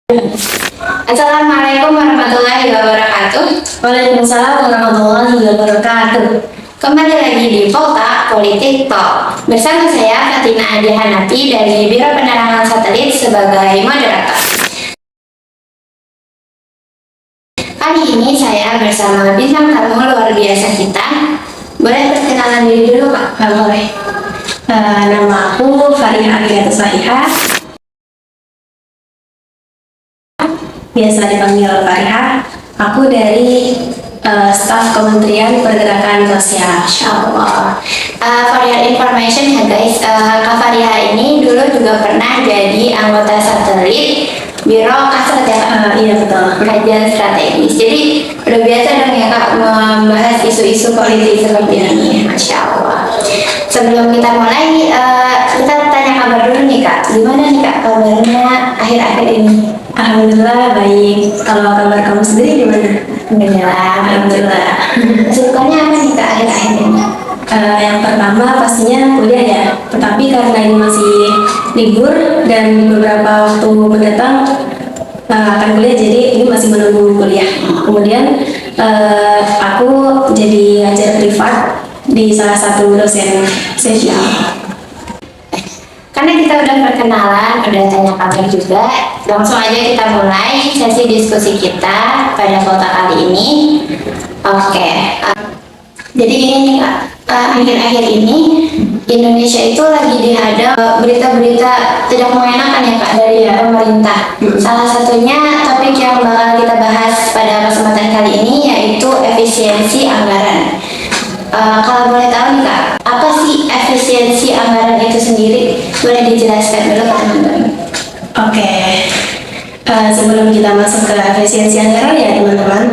Assalamualaikum warahmatullahi wabarakatuh. Waalaikumsalam warahmatullahi wabarakatuh. Kembali lagi di Volta Politik Talk bersama saya Fatina Adi Hanafi dari Biro Penerangan Satelit sebagai moderator. Kali ini saya bersama bintang tamu luar biasa kita. Boleh perkenalan diri dulu, Pak? Boleh. Nama aku Fariha Agriata Sahihah. Biasa dipanggil Fariha. Aku dari staf Kementerian Pergerakan Sosial. Insyaallah. For your information ya guys, Kak Fariha ini dulu juga pernah jadi anggota satelit Biro Kasat ya. Iya betul. Kajian strategis. Jadi udah biasa dong ya Kak membahas isu-isu politik seperti ini. Masya Allah. Sebelum kita mulai, kita tanya kabar dulu nih Kak. Gimana nih Kak kabarnya akhir-akhir ini? Alhamdulillah baik. Kalau kabar kamu sendiri gimana? Alhamdulillah. Kesibukannya apa nih Kak akhir-akhir ini? Yang pertama pastinya kuliah ya. Tetapi karena ini masih libur dan beberapa waktu mendatang akan kuliah, jadi ini masih menunggu kuliah. Kemudian aku jadi ngajar privat di salah satu dosen spesial. Karena kita udah perkenalan, udah tanya kabar juga, langsung aja kita mulai sesi diskusi kita pada kota kali ini. Oke, jadi gini nih Kak, akhir-akhir ini Indonesia itu lagi dihadang berita-berita tidak mengenakan ya Kak dari pemerintah. Salah satunya topik yang bakal kita bahas pada kesempatan kali ini yaitu efisiensi anggaran. Kalau boleh tahu nih Kak, apa sih efisiensi anggaran itu sendiri? Boleh dijelaskan dulu ke teman-teman. Oke. Sebelum kita masuk ke efisiensi anggaran ya teman-teman,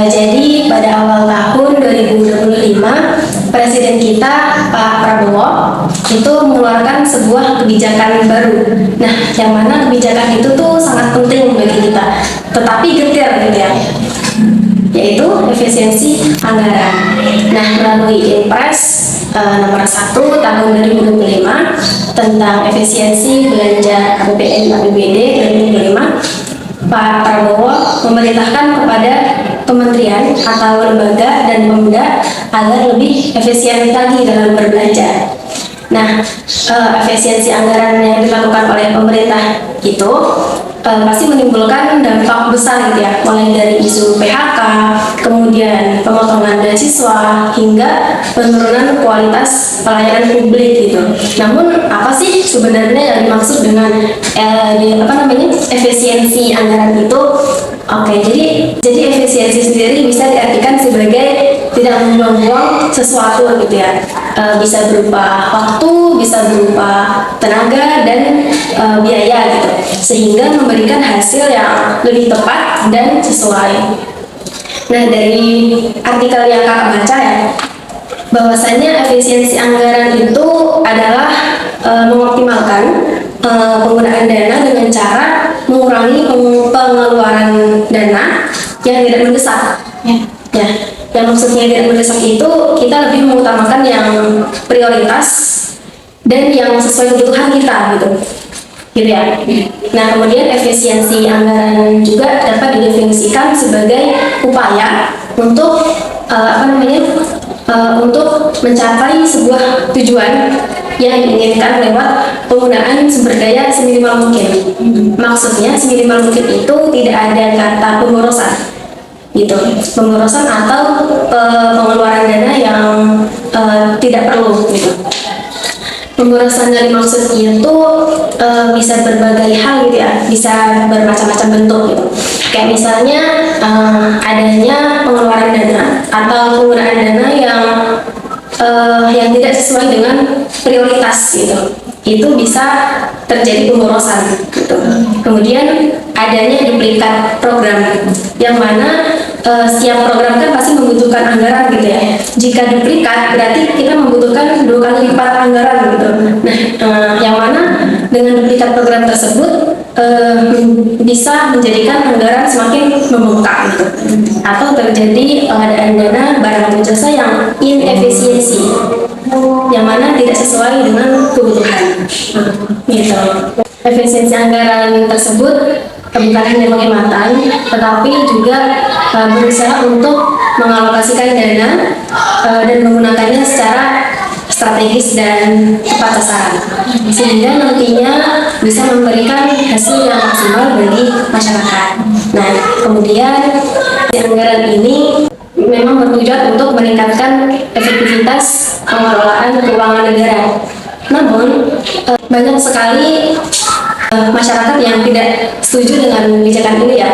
jadi pada awal tahun 2025 Presiden kita Pak Prabowo itu mengeluarkan sebuah kebijakan baru. Nah, yang mana kebijakan itu tuh sangat penting bagi kita, tetapi getir gitu ya, yaitu efisiensi anggaran. Nah, melalui Impres nomor 1 tahun 2025 tentang efisiensi belanja APBN APBD 2025, Pak Prabowo memerintahkan kepada kementerian atau lembaga dan Pemda agar lebih efisien lagi dalam berbelanja. Nah, efisiensi anggaran yang dilakukan oleh pemerintah itu pasti menimbulkan dampak besar gitu ya, mulai dari isu PHK, kemudian pemotongan beasiswa hingga penurunan kualitas pelayanan publik gitu. Namun apa sih sebenarnya yang dimaksud dengan efisiensi anggaran itu? Oke, jadi efisiensi sendiri bisa diartikan sebagai tidak membuang-buang sesuatu gitu ya. Bisa berupa waktu, bisa berupa tenaga dan biaya gitu, sehingga memberikan hasil yang lebih tepat dan sesuai. Nah, dari artikel yang kakak baca ya, bahwasanya efisiensi anggaran itu adalah mengoptimalkan penggunaan dana dengan cara mengurangi pengeluaran dana yang tidak mendesak. Ya, yang maksudnya tidak mendesak itu kita lebih mengutamakan yang prioritas dan yang sesuai kebutuhan kita gitu ya. Nah, kemudian efisiensi anggaran juga dapat didefinisikan sebagai upaya untuk untuk mencapai sebuah tujuan yang diinginkan lewat penggunaan sumber daya seminimal mungkin. Maksudnya seminimal mungkin itu tidak ada kata pemborosan gitu, pemborosan atau pengeluaran dana yang tidak perlu gitu. Pemborosan yang dimaksud itu bisa berbagai hal gitu ya, bisa bermacam-macam bentuk gitu. Kayak misalnya adanya pengeluaran dana atau penggunaan dana yang tidak sesuai dengan prioritas gitu. Itu bisa terjadi pemborosan gitu. Kemudian adanya duplikat program, yang mana setiap program kan pasti membutuhkan anggaran gitu ya. Jika duplikat berarti kita membutuhkan 2 kali lipat anggaran gitu. Nah, yang mana dengan duplikat program tersebut bisa menjadikan anggaran semakin membengkak gitu, atau terjadi pengadaan dana barang dan jasa yang inefisiensi, yang mana tidak sesuai dengan kebutuhan gitu. Efisiensi anggaran tersebut bukan hanya penghematan, tetapi juga berusaha untuk mengalokasikan dana dan menggunakannya secara strategis dan tepat sasaran, sehingga nantinya bisa memberikan hasil yang maksimal bagi masyarakat. Nah, kemudian anggaran ini memang bertujuan untuk meningkatkan efektivitas pengelolaan keuangan negara. Namun, banyak sekali masyarakat yang tidak setuju dengan kebijakan ini ya.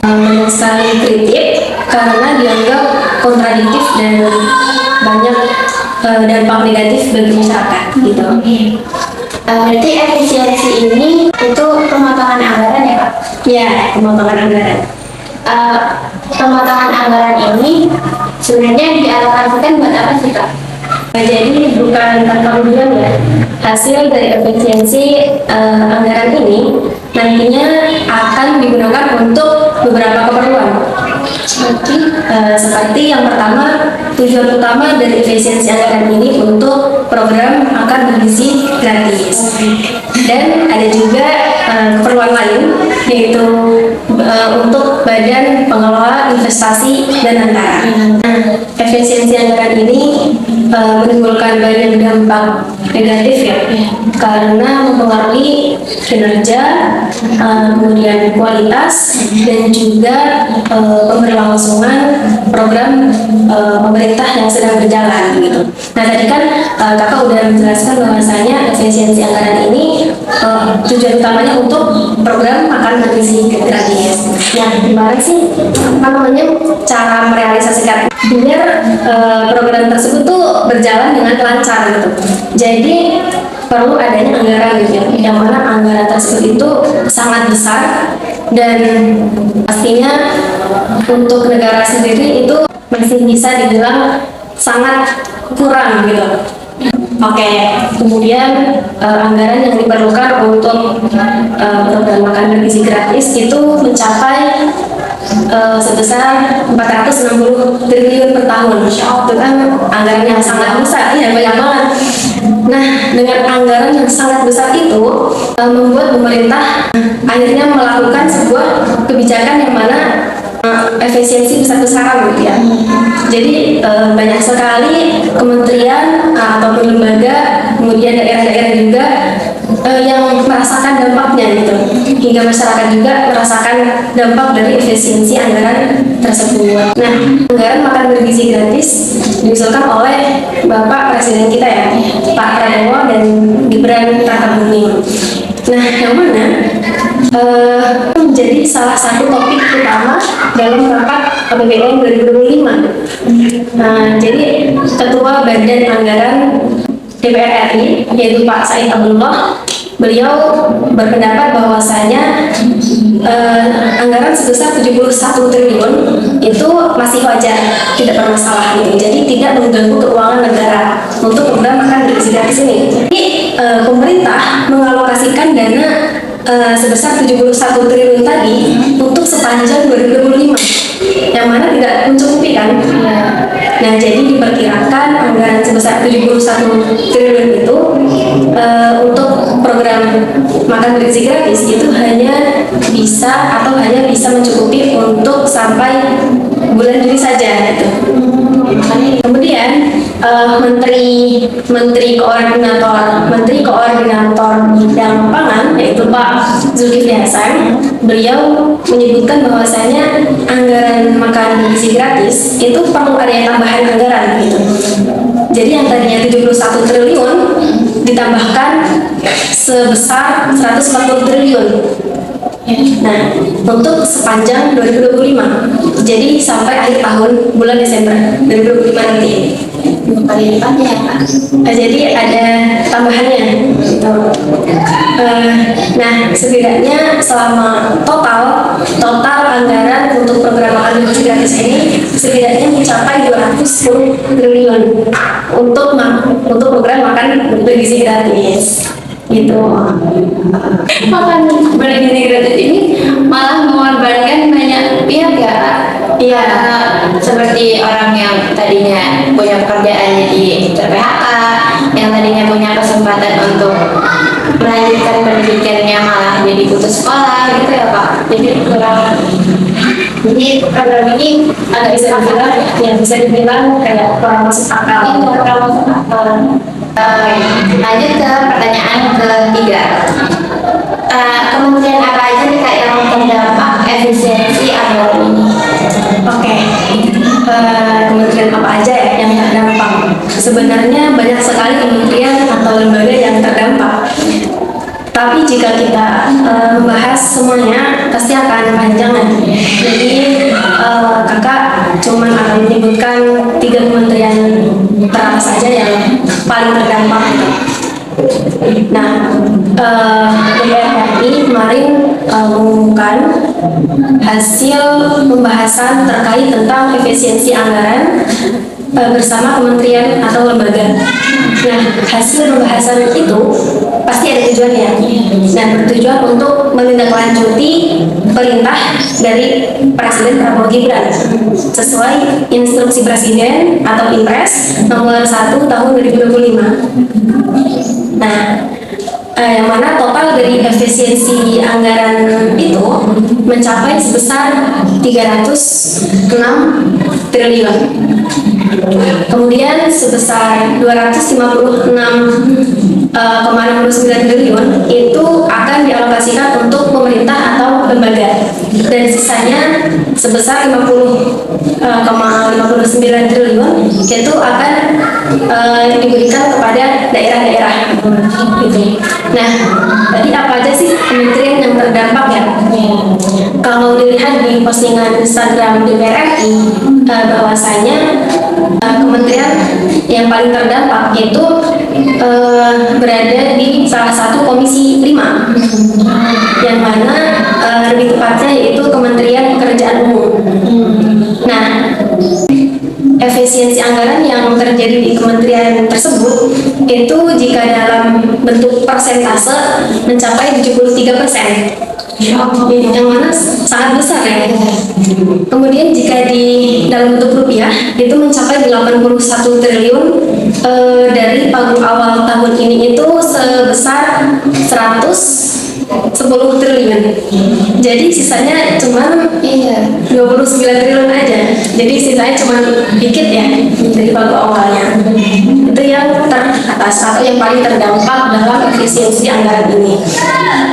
Banyak sekali kritik karena dianggap kontradiktif dan banyak dampak negatif bagi masyarakat gitu. Berarti efisiensi ini itu pemotongan anggaran ya Pak? Ya, pemotongan anggaran. Pemotongan anggaran ini sebenarnya dialokasikan buat apa sih Pak? Jadi bukan tanpa tujuan ya. Hasil dari efisiensi anggaran ini nantinya akan digunakan untuk beberapa keperluan. Seperti yang pertama, tujuan utama dari efisiensi anggaran ini untuk program makan bergizi gratis. Dan ada juga keperluan lain, yaitu untuk Badan Pengelola Investasi dan Antara. Efisiensi anggaran ini menimbulkan banyak dampak negatif ya, karena mempengaruhi kinerja, kemudian kualitas, dan juga pemberlangsungan program pemerintah yang sedang berjalan gitu. Nah, tadi kan kakak udah menjelaskan bahwasanya efisiensi anggaran ini tujuan utamanya untuk program makan bergizi gratis. Nah, gimana sih cara merealisasikan biar program tersebut tuh berjalan dengan lancar gitu. Jadi perlu adanya anggaran gitu, yang mana anggaran tersebut itu sangat besar dan pastinya untuk negara sendiri itu masih bisa dibilang sangat kurang gitu. Oke, kemudian anggaran yang diperlukan untuk program makan bergizi gratis itu mencapai sebesar 460 triliun per tahun. Itu kan anggaran yang sangat besar, ya banyak banget. Nah, dengan anggaran yang sangat besar itu membuat pemerintah akhirnya melakukan sebuah kebijakan yang mana efisiensi besar-besaran gitu ya. Jadi banyak sekali kementerian ataupun lembaga, kemudian daerah-daerah juga yang merasakan dampaknya gitu, hingga masyarakat juga merasakan dampak dari efisiensi anggaran tersebut. Nah, anggaran makan bergizi gratis diusulkan oleh Bapak Presiden kita ya, Pak Prabowo dan Gibran Rakabuming. Nah, yang mana menjadi salah satu topik utama dalam rapat APBN 2025. Nah, jadi Ketua Badan Anggaran DPR RI, yaitu Pak Said Abdullah, beliau berpendapat bahwasanya anggaran sebesar 71 triliun itu masih wajar, tidak bermasalah gitu. Jadi tidak mengganggu keuangan negara untuk program makan bergizi gratis ini. Jadi pemerintah mengalokasikan dana sebesar 71 triliun tadi untuk sepanjang 2025, yang mana tidak mencukupi kan. Nah, jadi diperkirakan anggaran sebesar 71 triliun itu untuk program makan bergizi gratis itu hanya bisa mencukupi untuk sampai bulan Juli saja gitu. Kemudian Menteri Koordinator Bidang Pangan, yaitu Pak Zulkifli Hasan, beliau menyebutkan bahwasanya anggaran makan bergizi gratis itu perlu ada tambahan anggaran gitu. Jadi yang tadinya 71 triliun ditambahkan sebesar 140 triliun. Nah, untuk sepanjang 2025, jadi sampai akhir tahun bulan Desember 2025 nanti. Kali lipat ya Pak? Jadi ada tambahannya gitu. Nah, setidaknya selama total anggaran untuk program makan bergizi gratis ini setidaknya mencapai 210 triliun untuk program makan bergizi gratis gitu. Makan bergizi gratis ini malah mengorbankan banyak pihak ya Pak? Iya. Seperti orang yang tadinya punya pekerjaan jadi ter-PHK, yang tadinya punya kesempatan untuk melanjutkan pendidikannya malah jadi putus sekolah gitu ya Pak? program ini agak bisa dibilang kayak kurang masuk akal. Lanjut ke pertanyaan ketiga. Kementerian apa aja nih Kak yang terdampak efisiensi anggaran ini? Oke, kementerian apa aja ya yang terdampak? Sebenarnya banyak sekali kementerian atau lembaga yang terdampak. Tapi jika kita membahas semuanya pasti akan panjang ya. Jadi kakak cuma akan menyebutkan 3 kementerian teratas saja yang paling terdampak. Nah, DPR RI kemarin mengumumkan hasil pembahasan terkait tentang efisiensi anggaran bersama kementerian atau lembaga. Nah, hasil pembahasan itu pasti ada tujuannya. Nah, bertujuan untuk menindaklanjuti perintah dari Presiden Prabowo Gibran sesuai instruksi Presiden atau Impres nomor 1 tahun 2025. Nah, yang mana total dari efisiensi anggaran itu mencapai sebesar 306 triliun. Kemudian sebesar 256,69 triliun itu akan dialokasikan untuk pemerintah atau lembaga, dan sisanya sebesar 50,59 triliun itu akan diberikan kepada daerah-daerah gitu. Nah, tadi apa aja sih kementerian yang terdampak ya? Kalau dilihat di postingan Instagram DPR RI, bahwasanya kementerian yang paling terdampak itu berada di salah satu komisi 5, yang mana lebih tepatnya yaitu Kementerian Pekerjaan Umum. Nah, efisiensi anggaran yang terjadi di kementerian tersebut itu jika dalam bentuk persentase mencapai 73%, yang mana sangat besar ya. Kemudian jika di dalam bentuk rupiah itu mencapai 81 triliun, dari pagu awal tahun ini itu sebesar 110 triliun. Jadi sisanya cuma 29 triliun aja. Jadi sisanya cuma dikit ya dari pagu awalnya. Itu yang teratas atau yang paling terdampak dalam efisiensi anggaran ini.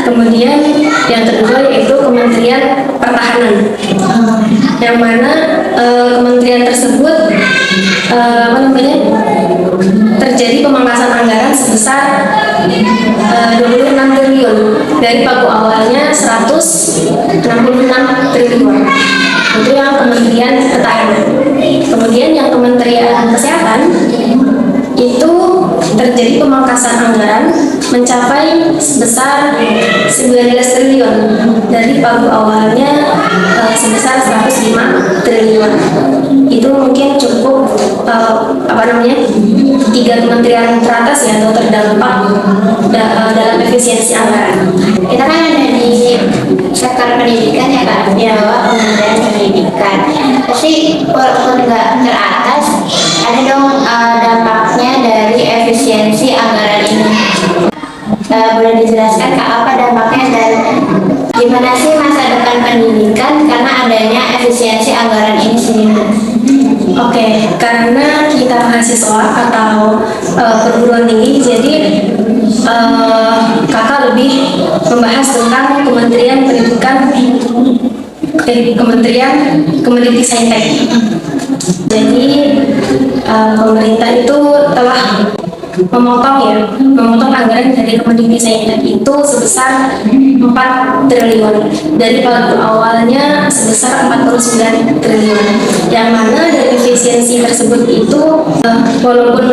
Kemudian yang kedua yaitu Kementerian Pertahanan, yang mana kementerian tersebut terjadi pemangkasan anggaran sebesar 26 triliun dari pagu awalnya 166 triliun. Itu yang Kementerian Pertahanan. Kemudian yang Kementerian Kesehatan itu terjadi pemangkasan anggaran mencapai sebesar 19 triliun dari pagu awalnya sebesar 105 triliun. Itu mungkin cukup 3 kementerian teratas ya atau terdampak dalam efisiensi anggaran. Kita kan ada di sektor pendidikan ya Kak, bahwa Kementerian Pendidikan. Tapi walaupun nggak teratas, ada dong dampaknya dari efisiensi anggaran ini. Boleh dijelaskan Kak apa dampaknya dan gimana sih masa depan pendidikan karena adanya efisiensi anggaran ini sendiri? Oke, karena kita mahasiswa atau perguruan tinggi, jadi kakak lebih membahas tentang Kementerian Pendidikan, Kementerian Kemendikbudristek. Jadi pemerintah itu telah memotong anggaran dari Kemendikbudristek itu sebesar 4 triliun dari pagu awalnya sebesar 49 triliun, yang mana dari efisiensi tersebut itu walaupun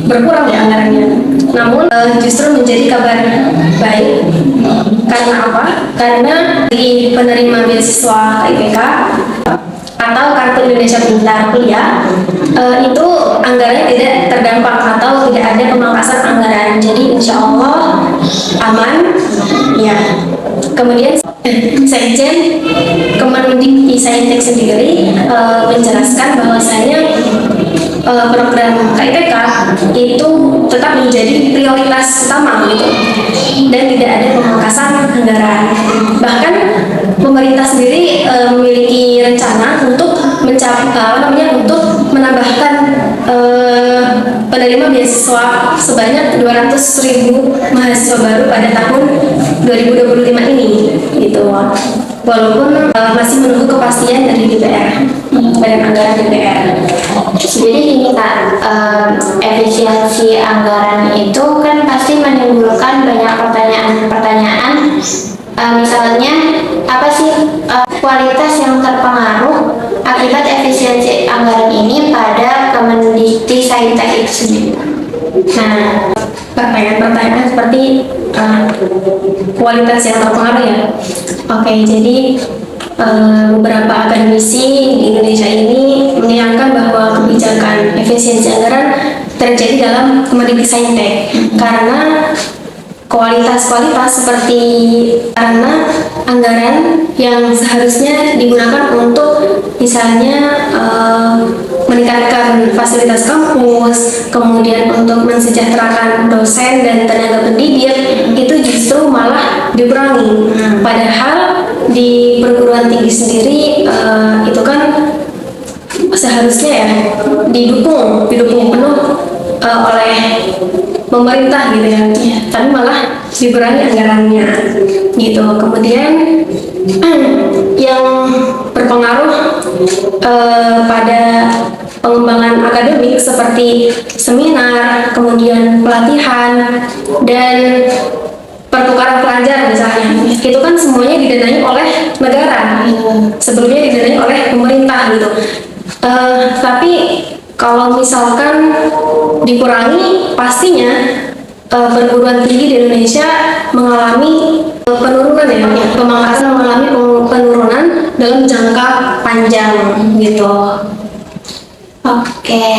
berkurang ya anggarannya, namun justru menjadi kabar baik. Karena apa? Karena di penerima beasiswa KIPK atau Kartu Indonesia Pintar Kuliah itu anggarannya tidak terdampak atau tidak ada pemangkasan anggaran. Jadi insya Allah aman ya. Kemudian Sekjen Kemendikbudristek sendiri menjelaskan bahwasanya program KIPK itu tetap menjadi prioritas utama gitu, dan tidak ada pemangkasan anggaran. Bahkan pemerintah sendiri memiliki rencana untuk untuk menambahkan penerima beasiswa sebanyak 200.000 mahasiswa baru pada tahun 2025 ini, gitu. Walaupun masih menunggu kepastian dari DPR, Badan Anggaran DPR. Jadi gini Kak, efisiensi anggaran itu kan pasti menimbulkan banyak pertanyaan-pertanyaan. Misalnya apa sih kualitas yang terpengaruh akibat efisiensi anggaran ini pada Kemendikti-Saintek itu sendiri? Nah, pertanyaan-pertanyaan seperti kualitas yang terpengaruh ya. Oke, jadi beberapa akademisi di Indonesia ini menyayangkan bahwa kebijakan efisiensi anggaran terjadi dalam Kemendikti-Saintek karena karena anggaran yang seharusnya digunakan untuk misalnya meningkatkan fasilitas kampus, kemudian untuk mensejahterakan dosen dan tenaga pendidik, itu justru malah dikurangi. Padahal di perguruan tinggi sendiri itu kan seharusnya ya didukung penuh oleh pemerintah gitu ya, tapi malah dikurangi anggarannya gitu. Kemudian yang berpengaruh pada pengembangan akademik seperti seminar, kemudian pelatihan dan pertukaran pelajar misalnya, itu kan semuanya didanai oleh negara, sebelumnya didanai oleh pemerintah gitu. Tapi kalau misalkan dikurangi, pastinya perguruan tinggi di Indonesia mengalami penurunan ya, pemangkasan mengalami penurunan dalam jangka panjang gitu. Oke,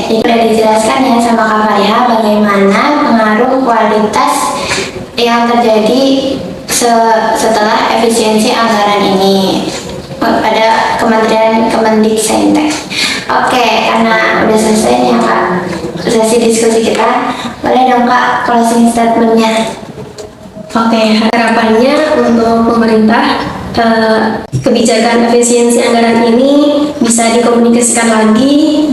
jadi sudah dijelaskan ya sama Kak Faria bagaimana pengaruh kualitas yang terjadi setelah efisiensi anggaran ini pada Kemendikti-Saintek. Oke, karena udah selesai nih ya Kak sesi diskusi kita, boleh dong Kak closing statementnya. Oke, harapannya untuk pemerintah kebijakan efisiensi anggaran ini bisa dikomunikasikan lagi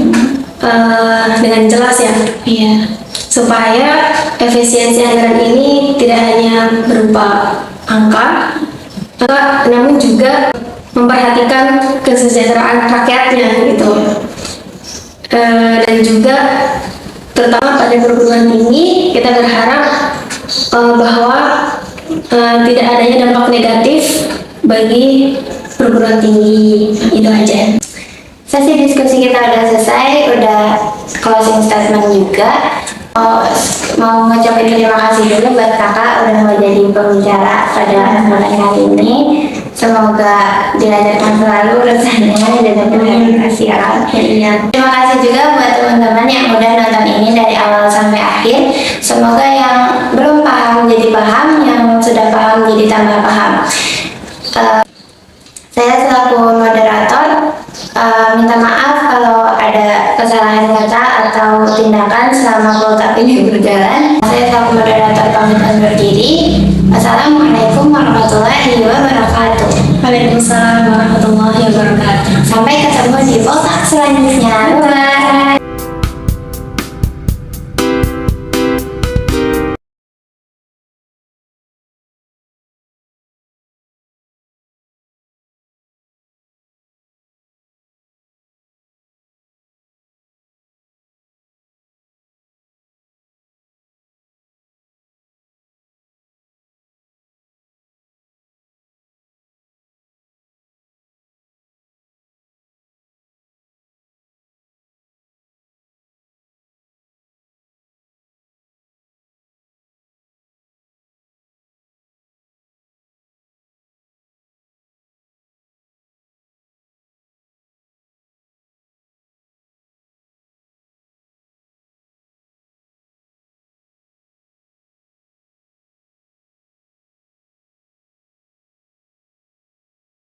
dengan jelas ya. Iya. Supaya efisiensi anggaran ini tidak hanya berupa angka, namun juga memperhatikan kesejahteraan rakyatnya gitu. Dan juga terutama pada perguruan tinggi kita berharap bahwa tidak adanya dampak negatif bagi perguruan tinggi. Itu aja. Sesi diskusi kita udah selesai, udah closing statement juga. Mau ngucapin terima kasih dulu buat kakak udah mau jadi pembicara pada malam kali ini. Semoga dilanjutkan selalu urusannya dan terima kasih ya. Terima kasih juga buat teman-teman yang udah nonton ini dari awal sampai akhir. Semoga yang belum paham jadi paham, yang sudah paham jadi tambah paham. Saya selaku moderator minta maaf kalau ada kesalahan kata atau tindakan selama kuota ini berjalan. Saya selaku moderator pamit undur diri. Assalamualaikum warahmatullahi wabarakatuh. Waalaikumsalam warahmatullahi wabarakatuh. Sampai ketemu di kuota selanjutnya. Bye.